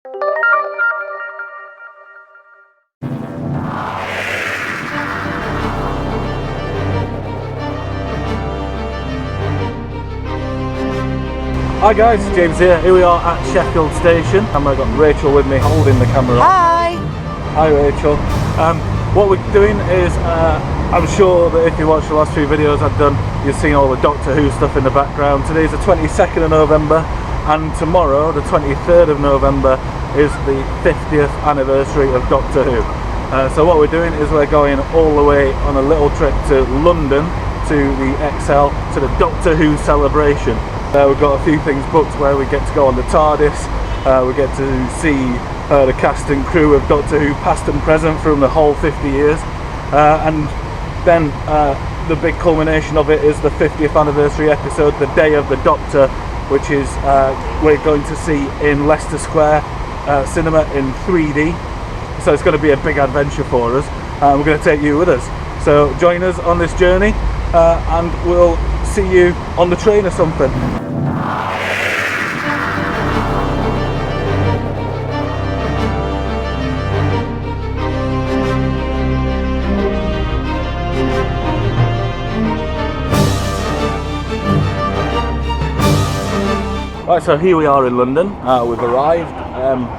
Hi guys, James here. Here we are at Sheffield Station, and I've got Rachael with me holding the camera. Hi! Hi Rachael. What we're doing is, I'm sure that if you watched the last few videos I've done, you've seen all the Doctor Who stuff in the background. Today's the 22nd of November, and tomorrow, the 23rd of November, is the 50th anniversary of Doctor Who. So what we're doing is we're going all the way on a little trip to London, to the XL, to the Doctor Who celebration. We've got a few things booked where we get to go on the TARDIS, we get to see the cast and crew of Doctor Who past and present from the whole 50 years, and then the big culmination of it is the 50th anniversary episode, The Day of the Doctor, which is we're going to see in Leicester Square cinema in 3D, so it's going to be a big adventure for us. We're going to take you with us, so join us on this journey, and we'll see you on the train or something. Right, so here we are in London. We've arrived.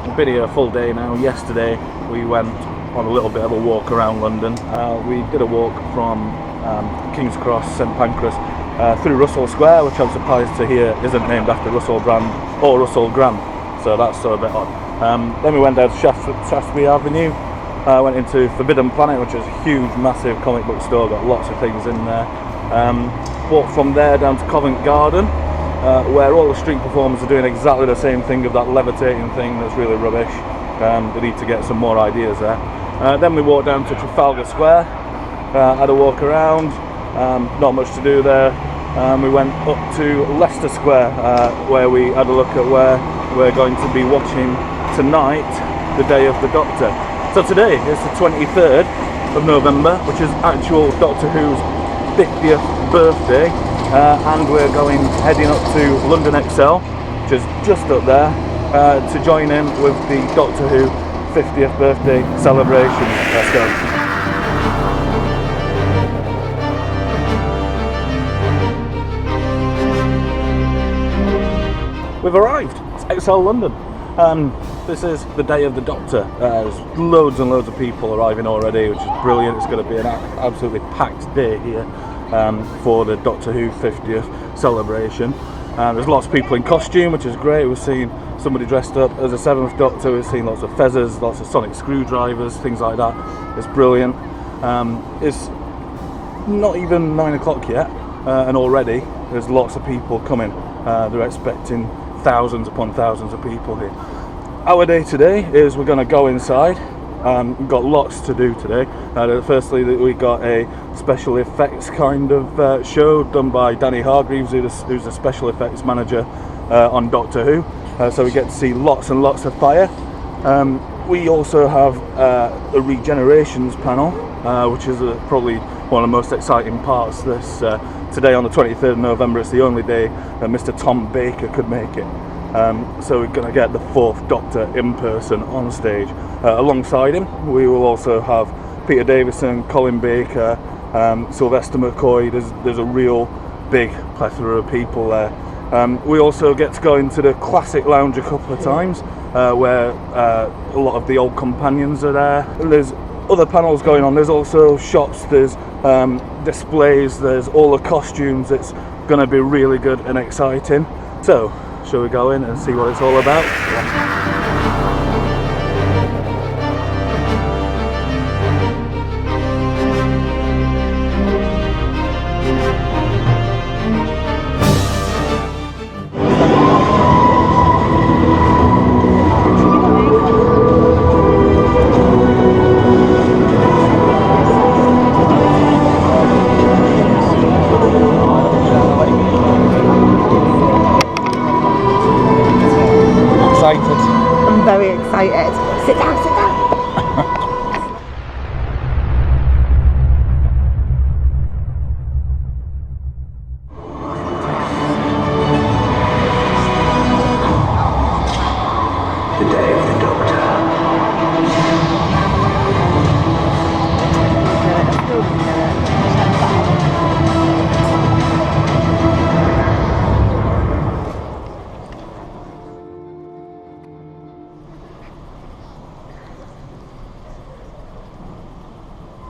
We've been here a full day now. Yesterday we went on a little bit of a walk around London. We did a walk from King's Cross, St Pancras, through Russell Square, which I'm surprised to hear isn't named after Russell Brand or Russell Grant, so that's a bit odd. Then we went down to Shaftesbury Avenue, went into Forbidden Planet, which is a huge, massive comic book store, got lots of things in there. Walked from there down to Covent Garden, where all the street performers are doing exactly the same thing of that levitating thing that's really rubbish. They need to get some more ideas there. Then we walked down to Trafalgar Square, had a walk around, not much to do there. We went up to Leicester Square, where we had a look at where we're going to be watching tonight, The Day of the Doctor. So today is the 23rd of November, which is actual Doctor Who's 50th birthday, and we're heading up to London XL, which is just up there, to join in with the Doctor Who 50th birthday celebration. Let's go. We've arrived. It's XL London. This is the Day of the Doctor. There's loads and loads of people arriving already, which is brilliant. It's going to be an absolutely packed day here for the Doctor Who 50th celebration. There's lots of people in costume, which is great. We've seen somebody dressed up as a 7th Doctor. We've seen lots of feathers, lots of sonic screwdrivers, things like that. It's brilliant. It's not even 9 o'clock yet, and already there's lots of people coming. They're expecting thousands upon thousands of people here. Our day today is we're going to go inside. We've got lots to do today. Firstly, we got a special effects kind of show done by Danny Hargreaves, who's the special effects manager on Doctor Who. So we get to see lots and lots of fire. We also have a Regenerations Panel, which is probably one of the most exciting parts. This today on the 23rd of November, it's the only day that Mr. Tom Baker could make it. So we're going to get the 4th Doctor in person on stage. Alongside him, we will also have Peter Davison, Colin Baker, Sylvester McCoy. There's a real big plethora of people there. We also get to go into the classic lounge a couple of times, where a lot of the old companions are there. There's other panels going on. There's also shops, there's displays, there's all the costumes. It's going to be really good and exciting. So, shall we go in and see what it's all about? I'm very excited. Sit down, sit down. The Day of the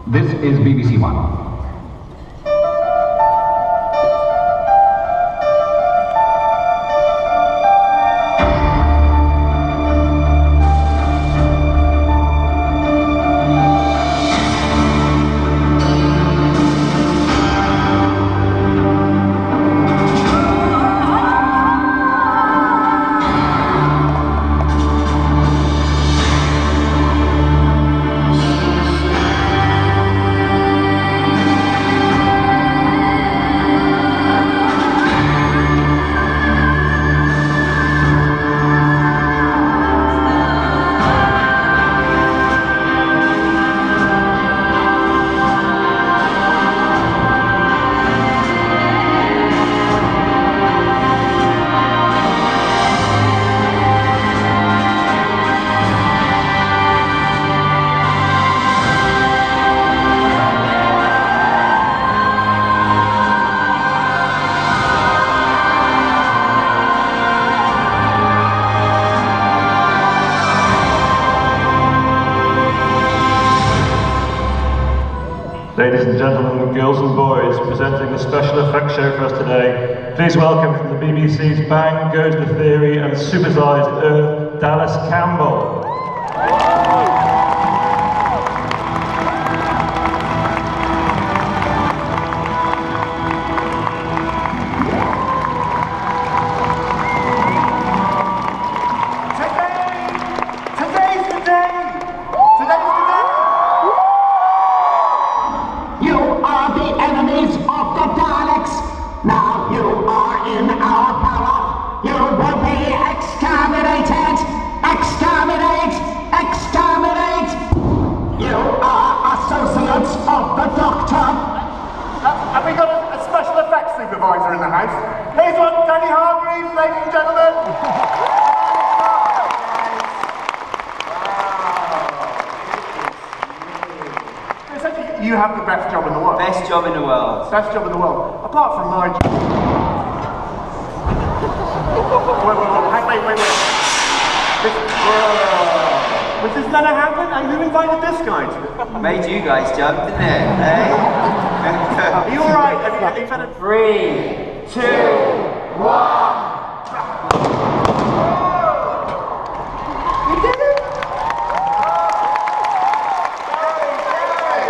This is BBC One. Ladies and gentlemen, girls and boys, presenting the special effects show for us today. Please welcome from the BBC's Bang Goes the Theory and Supersized Earth, Dallas Campbell. Have we got a special effects supervisor in the house? Here's one, Danny Hargreaves, ladies and gentlemen. Essentially, you have the best job in the world. Best job in the world. Best job in the world. Apart from my job. Wait. This has never happened? And who invited this guy to it? Made you guys jump, didn't it? Eh? Are you alright? Have you had a... 3, 2, 1. You did it? Amazing!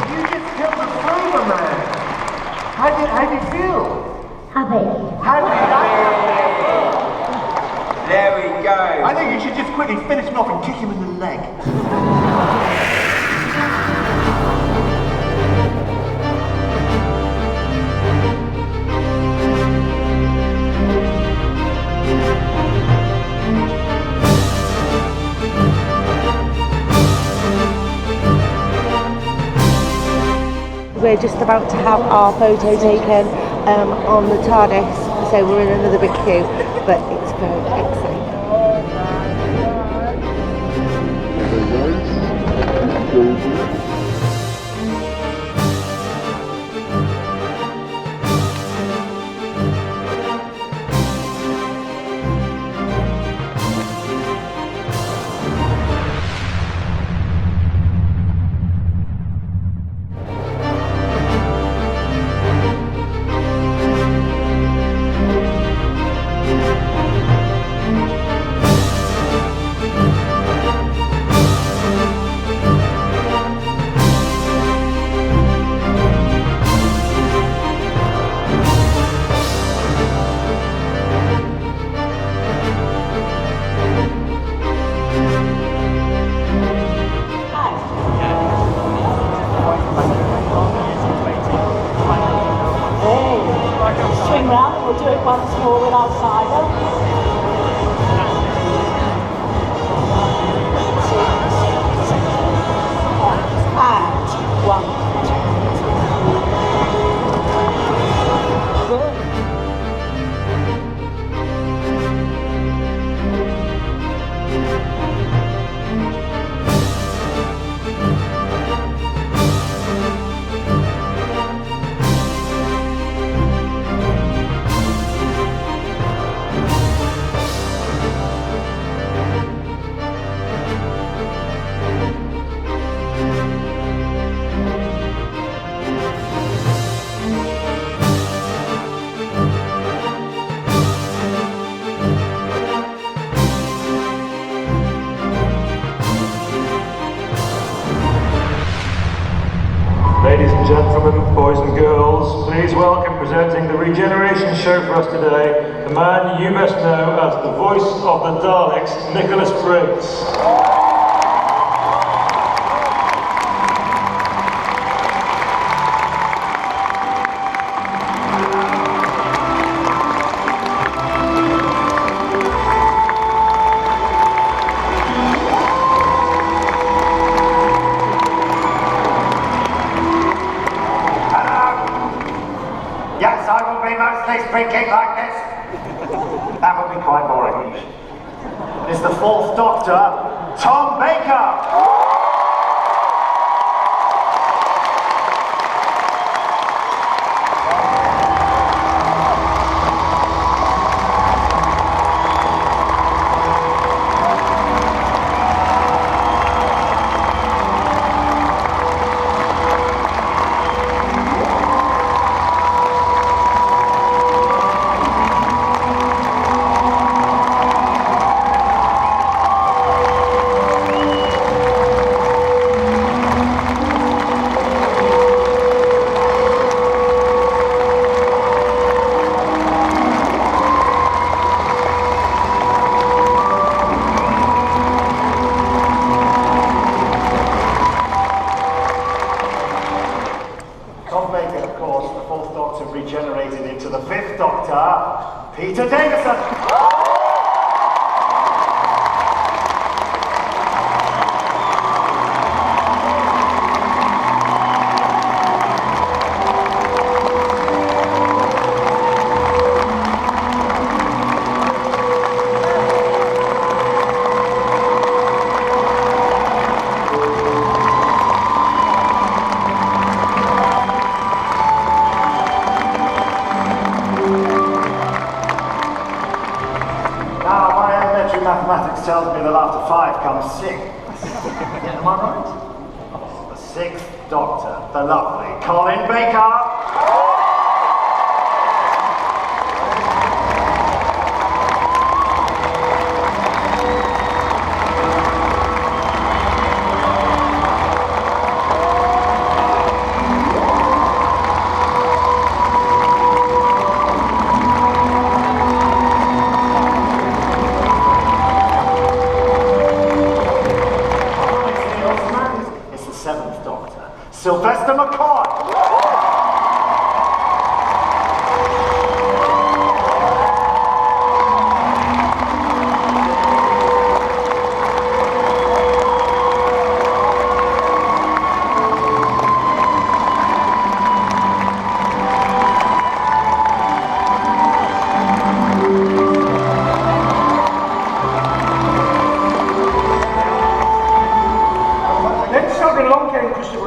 You just killed the Foreman man. How do you feel? Happy. There we go. I think you should just quickly finish him off and kick him in the leg. We're just about to have our photo taken on the TARDIS, so we're in another big queue, but it's very exciting. worlds, please welcome presenting the Regenerations show for us today, the man you best know as the voice of the Daleks, Nicholas Briggs. Drinking like this? That would be quite boring. It's the fourth Doctor, Tom Baker! Regenerated into the fifth Doctor, Peter Davison. Mathematics tells me that after 5 comes 6. Yeah, am I right? The sixth Doctor, the lovely Colin Baker. Sylvester McCoy!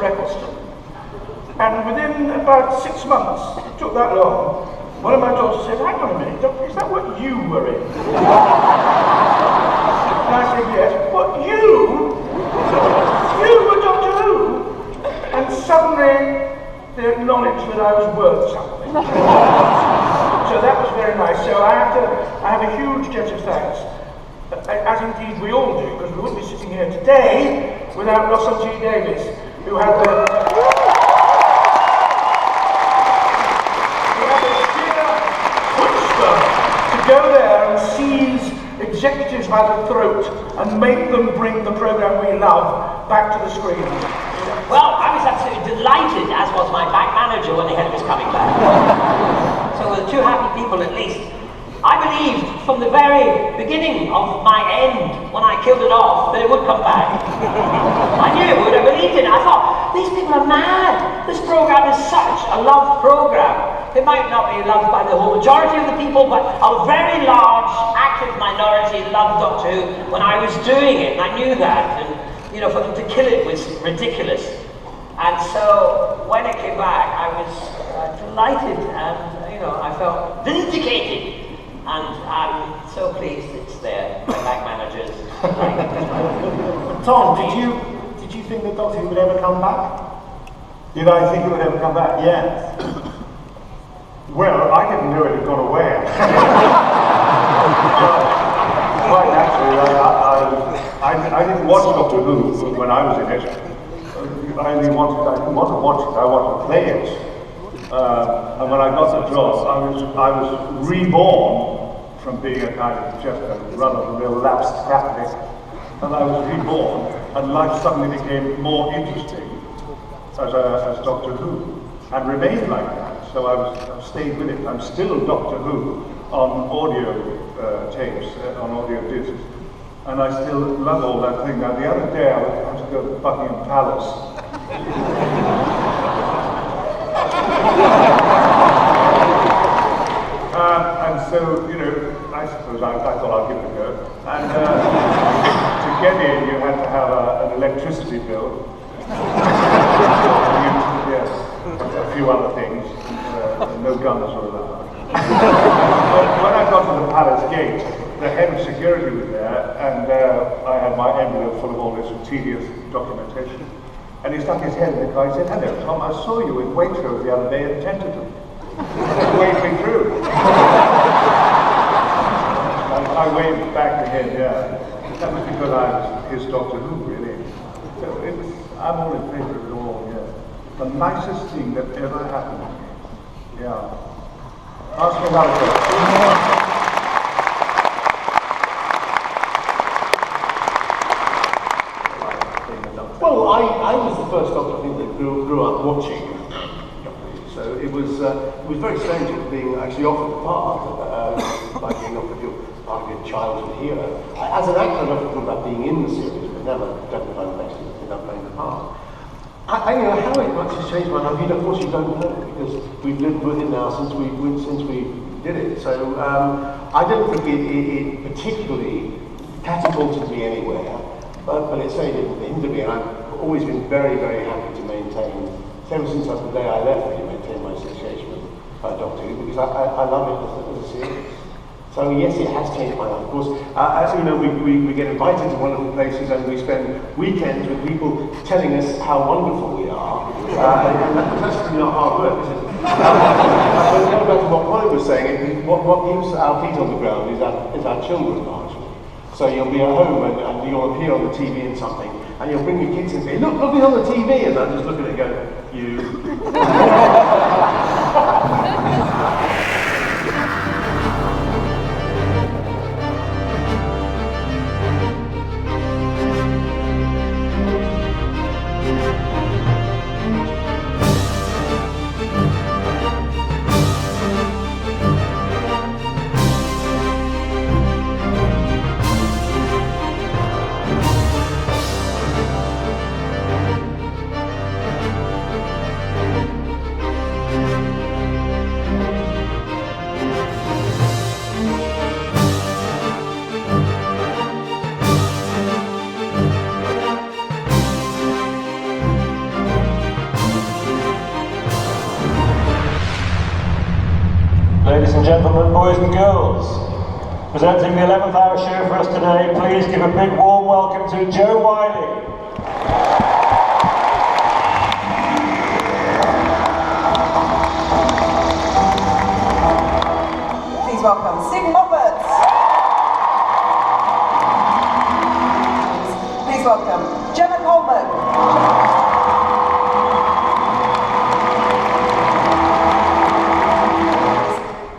Eccleston. And within about 6 months, it took that long, one of my daughters said, hang on a minute, Doctor, is that what you were in? And I said, yes. What, you? You were Doctor Who? And suddenly, they acknowledged that I was worth something. So that was very nice. So I have a huge debt of thanks, as indeed we all do, because we wouldn't be sitting here today without Russell T. Davies, who had the go there and seize executives by the throat and make them bring the programme we love back to the screen. Well, I was absolutely delighted, as was my back manager when they heard it was coming back. So we're two happy people at least. I believed from the very beginning of my end, when I killed it off, that it would come back. I knew it would. I believed in it. I thought, these people are mad. This programme is such a loved programme. It might not be loved by the whole majority of the people, but a very large, active minority loved Doctor Who when I was doing it, and I knew that. And, you know, for them to kill it was ridiculous. And so, when it came back, I was delighted, and, you know, I felt vindicated. And I'm so pleased it's there. My back managers like it as well. Tom, did you think that Doctor Who would ever come back? Did I think it would ever come back? Yes. Well, I didn't know it had gone away. Quite naturally, I didn't watch Doctor Who when I was in it. I didn't want to watch it, I wanted to play it. And when I got the job, I was reborn from being a kind of just a run-of-the-mill lapsed Catholic, and I was reborn, and life suddenly became more interesting as Doctor Who, and remained like that. So I've stayed with it. I'm still Doctor Who on audio tapes, on audio discs, and I still love all that thing. Now, the other day I had to go to Buckingham Palace. And so, you know, I suppose I thought I'd give it a go. And to get in, you had to have an electricity bill. Yes, a few other things. No guns or that. But when I got to the palace gate, the head of security was there, and I had my envelope full of all this tedious documentation. And he stuck his head in the car. He said, "Hello, Tom, I saw you in Waitrose the other day at Tenterton." Waved me through. I waved back to him, yeah. That was because I was his Doctor Who, really. So I'm all in favour of it all, yeah. The nicest thing that ever happened to me. Yeah. Ask me another question. Well, I was the first Doctor, I think, that grew up watching. So it was very strange being actually offered the part, like being offered your childhood hero. As an actor, I never thought about being in the series, but never don't find it actually ended up playing the part. I you know how much has changed my life. Of course, you don't know because we've lived with it now since we did it. So I don't think it particularly catapulted me anywhere, but it certainly didn't hinder me, and I've always been very, very happy to maintain. Ever since the day I left, I maintained my association with Doctor Who because I love it as a series. So yes, it has changed my life. Of course, as you know, we get invited to wonderful places and we spend weekends with people telling us how wonderful we are. And that's actually not hard work, is it? But going back to what Polly was saying, what keeps our feet on the ground is our children, largely. So you'll be at home and you'll appear on the TV in something, and you'll bring your kids and say, look me on the TV, and they'll just look at it and go, you. Ladies and gentlemen, boys and girls, presenting the 11th Hour show for us today, please give a big warm welcome to Jo Whiley. Please welcome Steven Moffat. Please welcome Jenna Louise-Coleman.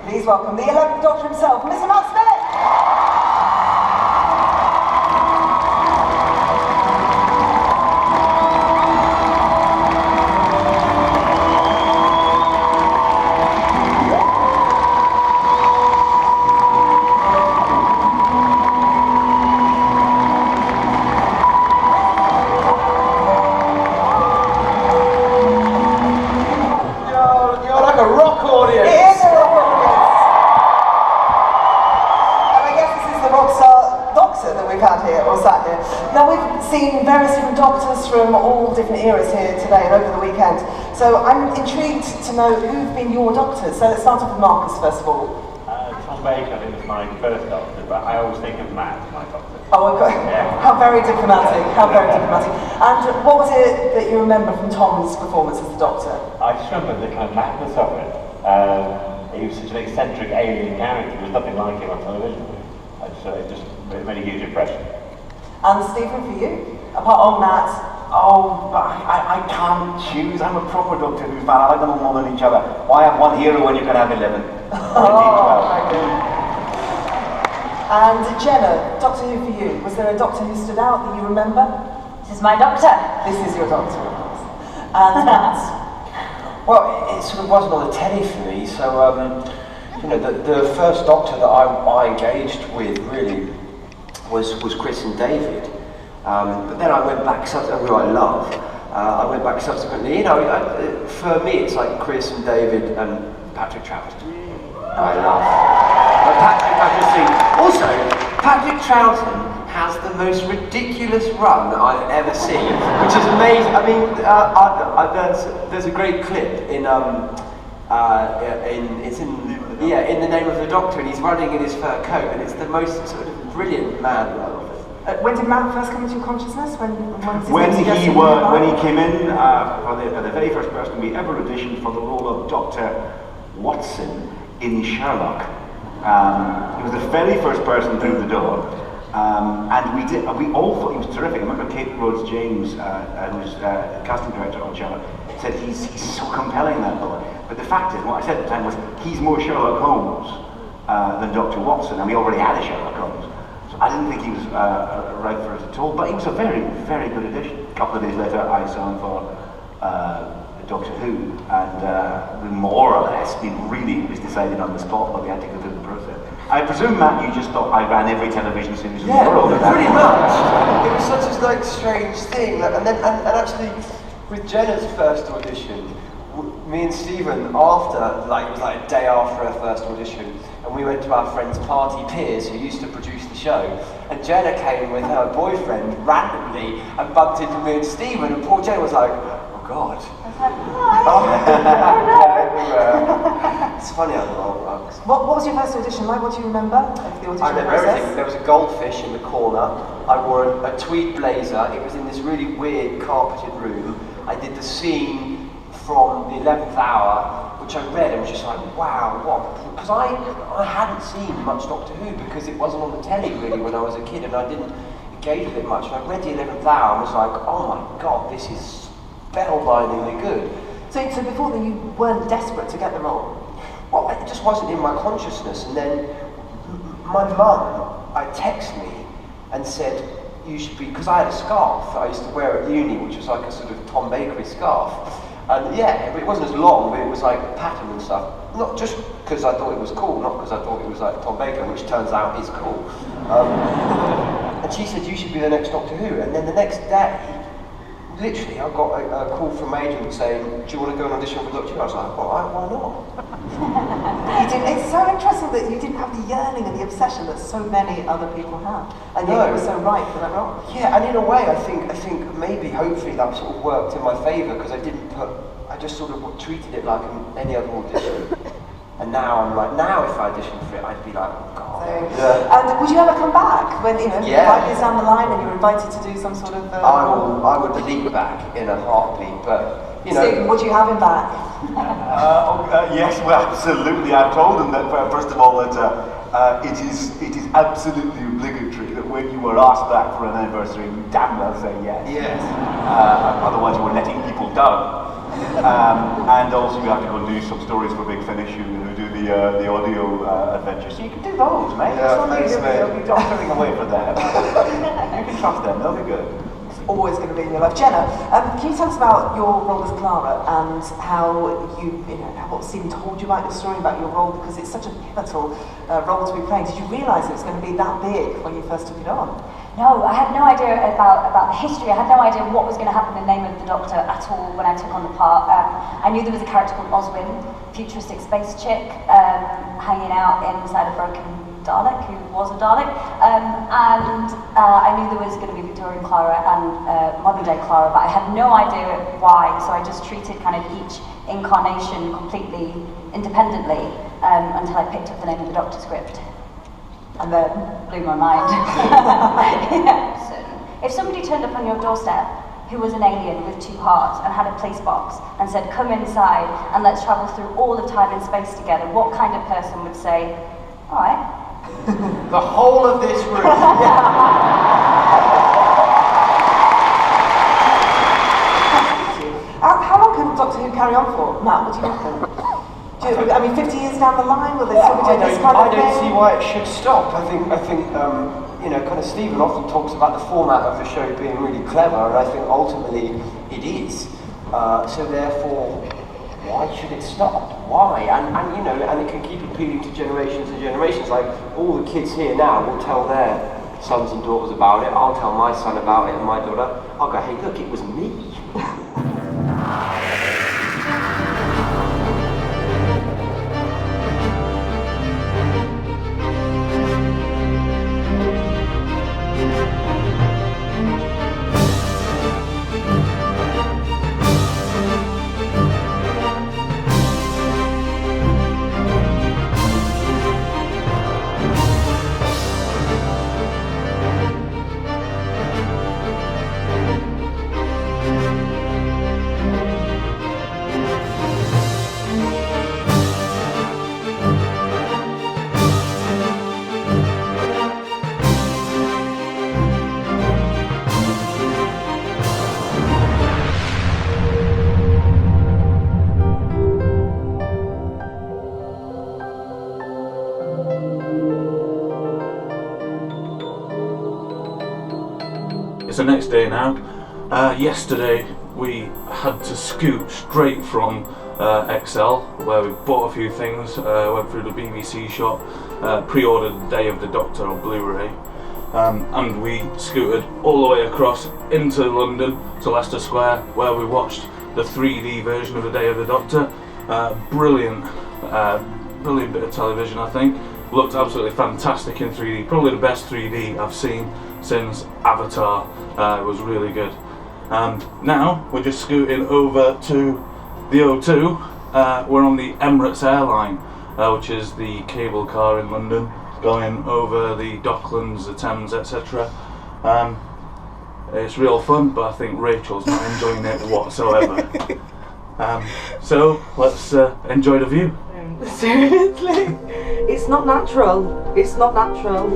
Please welcome the 11th Doctor himself, Mr. Matt Smith. You're like a rock audience. It is a rock audience. And I guess this is the rockstar Doctor that we've had here, or sat here. Now we've seen various different Doctors from all different eras here today and over the weekend. So I'm intrigued to know who've been your Doctors. So let's start off with Marcus first of all. Tom Baker, I think, was my first Doctor, but I always think of Matt as my Doctor. Oh, okay. Yeah. How very diplomatic, how very diplomatic. And what was it that you remember from Tom's performance as the Doctor? I just remember the kind of madness of it. He was such an eccentric alien character, there was nothing like him on television. It just made a huge impression. And Stephen, for you? Apart from Matt, Oh, but I can't choose. I'm a proper Doctor Who fan. I like them all more than each other. Why have one hero when you can have 11? Or indeed 12. And Jenna, Doctor Who for you. Was there a Doctor who stood out that you remember? This is my Doctor. This is your Doctor, of course. And Matt? Well, it sort of wasn't on the telly for me, so you know, the first Doctor that I engaged with really was Chris and David. But then I went back, who I love. I went back subsequently. You know, for me, it's like Chris and David and Patrick Troughton. I love Patrick. Also, Patrick Troughton has the most ridiculous run I've ever seen, which is amazing. I mean, there's a great clip in The Name of the Doctor, and he's running in his fur coat, and it's the most sort of brilliant man run. When did Matt first come into your consciousness? When he came in, the very first person we ever auditioned for the role of Dr. Watson in Sherlock. He was the very first person through the door, and we all thought he was terrific. I remember Kate Rhodes James, who's the casting director on Sherlock, said he's so compelling, that boy. But the fact is, what I said at the time was, he's more Sherlock Holmes than Dr. Watson, and we already had a Sherlock Holmes. I didn't think he was right for it at all, but he was a very, very good addition. A couple of days later, I saw him for Doctor Who, and we more or less, it was decided on the spot, but we had to go through the process. I presume, Matt, you just thought I ran every television series in the world. Pretty much. It was such a strange thing, and actually, with Jenna's first audition, me and Steven, after, it was like a day after her first audition, and we went to our friend's party, Piers, who used to produce the show, and Jenna came with her boyfriend randomly and bumped into me and Steven, and poor Jenna was like, oh God. It's funny how the world works. What was your first audition like? What do you remember of the audition I remember process? everything. There was a goldfish in the corner. I wore a tweed blazer. It was in this really weird carpeted room. I did the scene from the 11th Hour, which I read and was just like, wow, what? Because I hadn't seen much Doctor Who because it wasn't on the telly really when I was a kid, and I didn't engage with it much. And I read the 11th Hour and was like, oh my God, this is spellbindingly good. So before then, you weren't desperate to get the role? Well, it just wasn't in my consciousness. And then my mum, texted me and said, you should be, because I had a scarf that I used to wear at uni, which was like a sort of Tom Bakery scarf. And yeah, it wasn't as long, but it was like pattern and stuff. Not just because I thought it was cool, not because I thought it was like Tom Baker, which turns out is cool. And she said, you should be the next Doctor Who. And then the next day, literally, I got a call from my agent saying, do you want to go and audition for Doctor Who? I was like, well, why not? It's so interesting that you didn't have the yearning and the obsession that so many other people have. And yet you were so right for that role. Yeah, and in a way, I think maybe, hopefully, that sort of worked in my favour, because I just sort of treated it like any other audition. And now I'm like, now if I auditioned for it, I'd be like, oh God. Yeah. And would you ever come back when, 5 years down the line and you're invited to do some sort of... I would leap back in a heartbeat, but, Stephen, would you have him back? Yes, well, absolutely. I've told them that, first of all, that it is absolutely obligatory that when you are asked back for an anniversary, you damn well say yes. Yes. Otherwise you are letting people down. And also you have to go and do some stories for Big Finish who do the audio adventures. So you can do those, mate. Yeah, thanks, mate. They'll be doctoring away for them. You can trust them, they'll be good. Always going to be in your life. Jenna, can you tell us about your role as Clara and how what Stephen told you about your story, about your role, because it's such a pivotal role to be playing. Did you realise it was going to be that big when you first took it on? No, I had no idea about the history. I had no idea what was going to happen in the Name of the Doctor at all when I took on the part. I knew there was a character called Oswin, futuristic space chick, hanging out inside a broken Dalek, who was a Dalek, and I knew there was going to be Victorian Clara and modern day Clara, but I had no idea why, so I just treated kind of each incarnation completely independently until I picked up the Name of the Doctor script. And then blew my mind. Yeah. So, if somebody turned up on your doorstep who was an alien with 2 hearts and had a police box and said, come inside and let's travel through all of time and space together, what kind of person would say, all right? The whole of this room. going to carry on for? Matt, what do you reckon? I mean, 50 years down the line, will they still be doing this kind of thing? I don't see why it should stop. I think you know, kind of Steven often talks about the format of the show being really clever, and I think ultimately it is. So therefore, why should it stop? Why? And you know, and it can keep appealing to generations and generations. Like all the kids here now will tell their sons and daughters about it. I'll tell my son about it and my daughter. I'll go, hey, look, it was me. It's the next day now. Yesterday we had to scoot straight from XL, where we bought a few things, went through the BBC shop, pre-ordered Day of the Doctor on Blu-ray, and we scooted all the way across into London to Leicester Square, where we watched the 3D version of the Day of the Doctor. Brilliant bit of television, I think. Looked absolutely fantastic in 3D, probably the best 3D I've seen since Avatar. It was really good. Now we're just scooting over to the O2. We're on the Emirates Airline, which is the cable car in London, going over the Docklands, the Thames, etc. It's real fun, but I think Rachael's not enjoying it whatsoever. So let's enjoy the view. Seriously? It's not natural. It's not natural.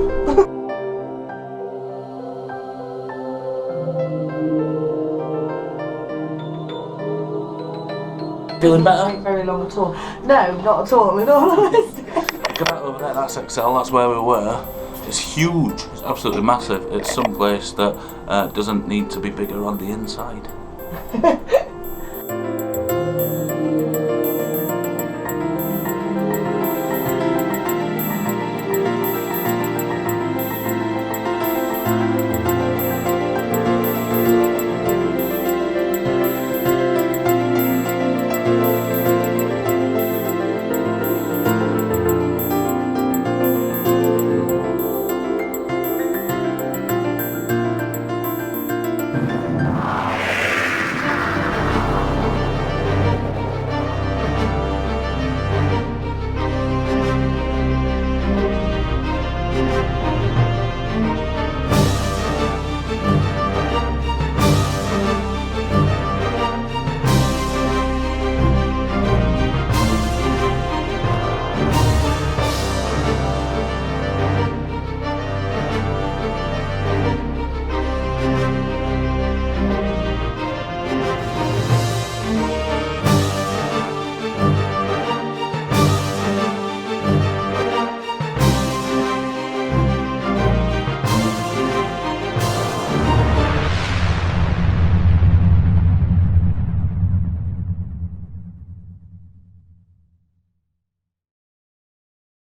Feeling better? Not very long at all. No, not at all, in all honesty. Look at that over there, that's XL, that's where we were. It's huge, it's absolutely massive. It's someplace that doesn't need to be bigger on the inside.